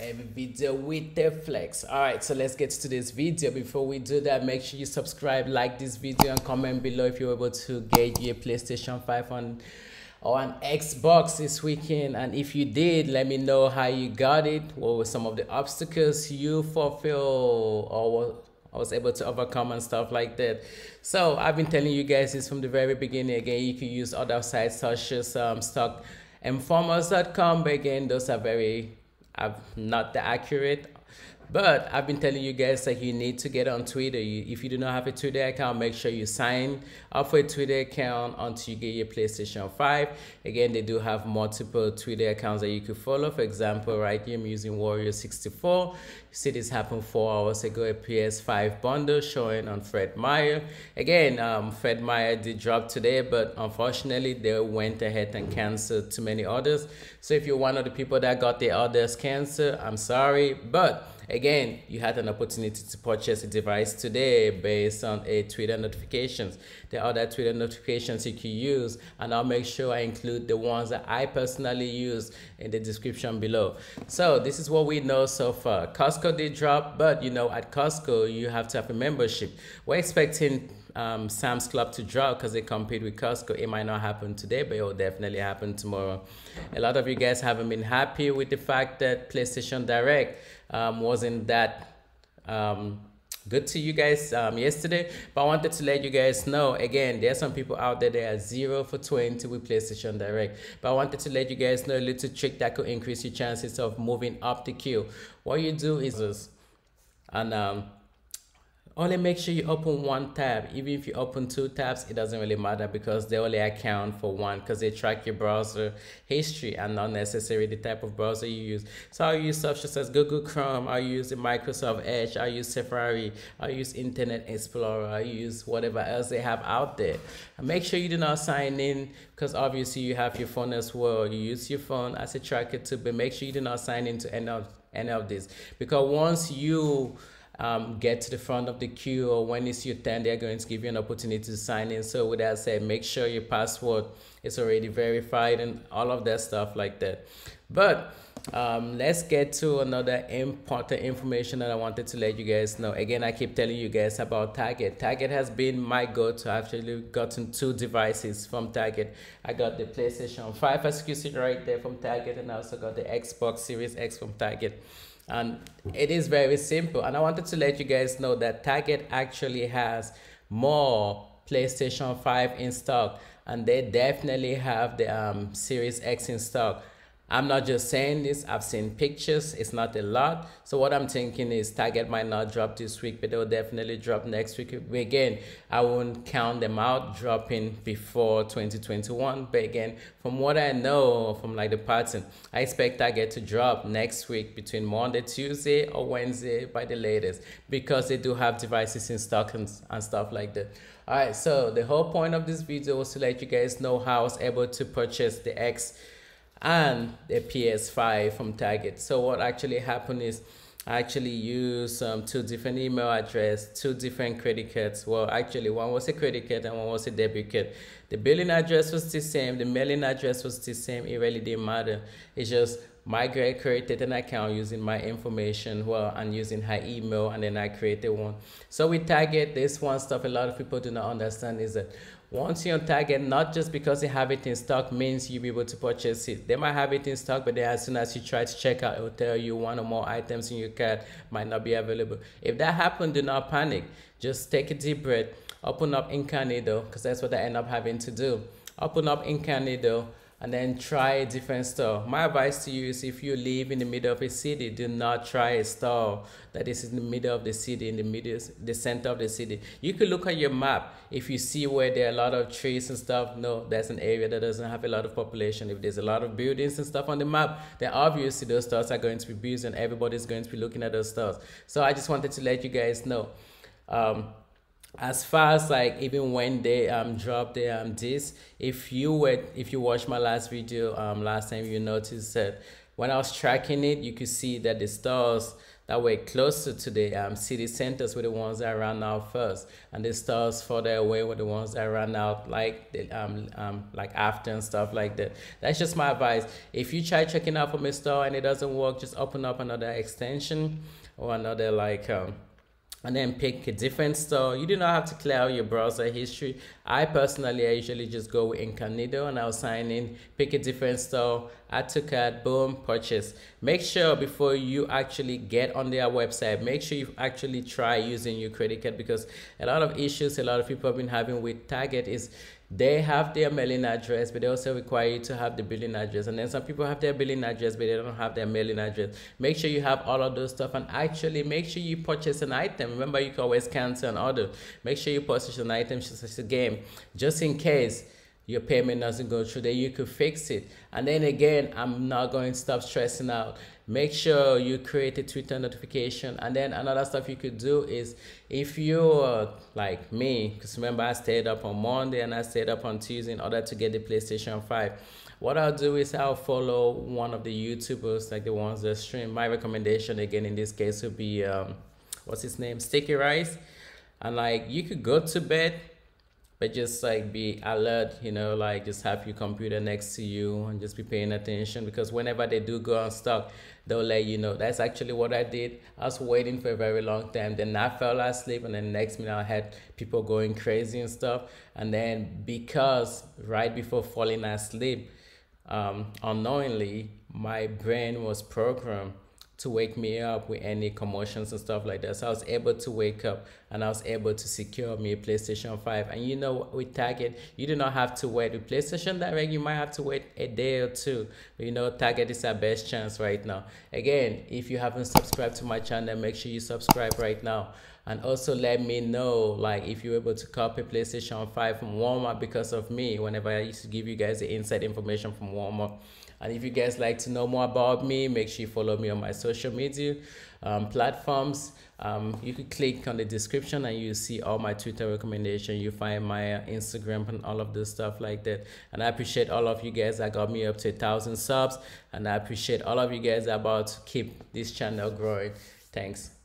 every video with the flex. All right, so let's get to this video. Before we do that, make sure you subscribe, like this video, and comment below if you're able to get your PlayStation 5 on or an Xbox this weekend. And if you did, let me know how you got it. What were some of the obstacles you fulfill or was able to overcome and stuff like that. So I've been telling you guys this from the very beginning. Again, you can use other sites such as stockinformers.com, but again, those are not that accurate. But I've been telling you guys that you need to get on Twitter. If you do not have a Twitter account, make sure you sign up for a Twitter account until you get your PlayStation 5. Again, they do have multiple Twitter accounts that you could follow. For example, right here, I'm using Warrior64. You see this happened 4 hours ago, a ps5 bundle showing on Fred Meyer. Again, Fred Meyer did drop today, but unfortunately, they went ahead and canceled too many orders. So if you're one of the people that got their orders canceled, I'm sorry, but again, you had an opportunity to purchase a device today based on a Twitter notifications. There are other Twitter notifications you can use, and I'll make sure I include the ones that I personally use in the description below. So this is what we know so far. Costco did drop, but you know, at Costco, you have to have a membership. We're expecting Sam's Club to drop because they compete with Costco. It might not happen today, but it will definitely happen tomorrow. A lot of you guys haven't been happy with the fact that PlayStation Direct wasn't that good to you guys yesterday, but I wanted to let you guys know, again, there are some people out there that are 0 for 20 with PlayStation Direct, but I wanted to let you guys know a little trick that could increase your chances of moving up the queue. What you do is this, and only make sure you open one tab. Even if you open 2 tabs, it doesn't really matter because they only account for one because they track your browser history and not necessarily the type of browser you use. So I use stuff such as Google Chrome, I use the Microsoft Edge, I use Safari, I use Internet Explorer, I use whatever else they have out there. And make sure you do not sign in because obviously you have your phone as well. You use your phone as a tracker too, but make sure you do not sign into any of this, because once you get to the front of the queue or when it's your turn, they're going to give you an opportunity to sign in. So with that said, make sure your password is already verified and all of that stuff like that. But let's get to another important information that I wanted to let you guys know. Again, I keep telling you guys about Target. Target has been my go-to. I've actually gotten 2 devices from Target. I got the PlayStation 5, as you can see right there, from Target, and I also got the Xbox Series X from Target. And it is very simple, and I wanted to let you guys know that Target actually has more PlayStation 5 in stock, and they definitely have the Series X in stock. I'm not just saying this, I've seen pictures. It's not a lot. So what I'm thinking is Target might not drop this week, but they'll definitely drop next week. Again, I won't count them out dropping before 2021. But again, from what I know from like the pattern, I expect Target to drop next week between Monday, Tuesday, or Wednesday by the latest, because they do have devices in stock and stuff like that. All right, so the whole point of this video was to let you guys know how I was able to purchase the X and the PS5 from Target. So what actually happened is I actually used 2 different email addresses, 2 different credit cards. Well, actually, one was a credit card and one was a debit card. The billing address was the same, the mailing address was the same. It really didn't matter. It's just my girl created an account using my information, well, and using her email, and then I created one. So with Target, this one stuff a lot of people do not understand is that once you're on Target, not just because they have it in stock means you'll be able to purchase it. They might have it in stock, but then as soon as you try to check out, it will tell you 1 or more items in your cart might not be available. If that happens, do not panic. Just take a deep breath, open up Incognito, because that's what I end up having to do. Open up Incognito, and then try a different store. My advice to you is if you live in the middle of a city, do not try a store that is in the middle of the city, in the center of the city. You could look at your map. If you see where there are a lot of trees and stuff, no, that's an area that doesn't have a lot of population. If there's a lot of buildings and stuff on the map, then obviously those stores are going to be busy and everybody's going to be looking at those stores. So I just wanted to let you guys know. As far as like even when they dropped the this, if you watched my last video last time, you noticed that when I was tracking it, you could see that the stores That way, closer to the city centers were the ones that ran out first, and the stores further away were the ones that ran out like after and stuff like that. That's just my advice. If you try checking out from a store and it doesn't work, just open up another extension or another and then pick a different store. You do not have to clear out your browser history. I usually just go with incognito and I'll sign in, pick a different store, add to cart, boom, purchase. Make sure before you actually get on their website, make sure you actually try using your credit card, because a lot of issues a lot of people have been having with Target is they have their mailing address, but they also require you to have the billing address. And then some people have their billing address, but they don't have their mailing address. Make sure you have all of those stuff, and actually make sure you purchase an item. Remember, you can always cancel an order. Make sure you purchase an item just a game, just in case your payment doesn't go through, then you could fix it. And then again, I'm not going to stop stressing out. Make sure you create a Twitter notification. And then another stuff you could do is, if you're like me, because remember I stayed up on Monday and I stayed up on Tuesday in order to get the PlayStation 5. What I'll do is I'll follow one of the YouTubers, like the ones that stream. My recommendation again in this case would be, what's his name? Sticky Rice. And like, you could go to bed, but just like be alert, you know, like just have your computer next to you and just be paying attention, because whenever they do go on stock, they'll let you know. That's actually what I did. I was waiting for a very long time, then I fell asleep, and then next minute I had people going crazy and stuff. And then because right before falling asleep, unknowingly, my brain was programmed to wake me up with any commotions and stuff like that. So I was able to wake up and I was able to secure me a PlayStation 5. And you know, with Target, you do not have to wait. With PlayStation Direct, you might have to wait a day or two. But you know, Target is our best chance right now. Again, if you haven't subscribed to my channel, make sure you subscribe right now. And also let me know, like, if you're able to copy PlayStation 5 from Walmart because of me, whenever I used to give you guys the inside information from Walmart. And if you guys like to know more about me, make sure you follow me on my social media platforms. You could click on the description and you see all my Twitter recommendations. You find my Instagram and all of this stuff like that. And I appreciate all of you guys that got me up to 1,000 subs. And I appreciate all of you guys that are about to keep this channel growing. Thanks.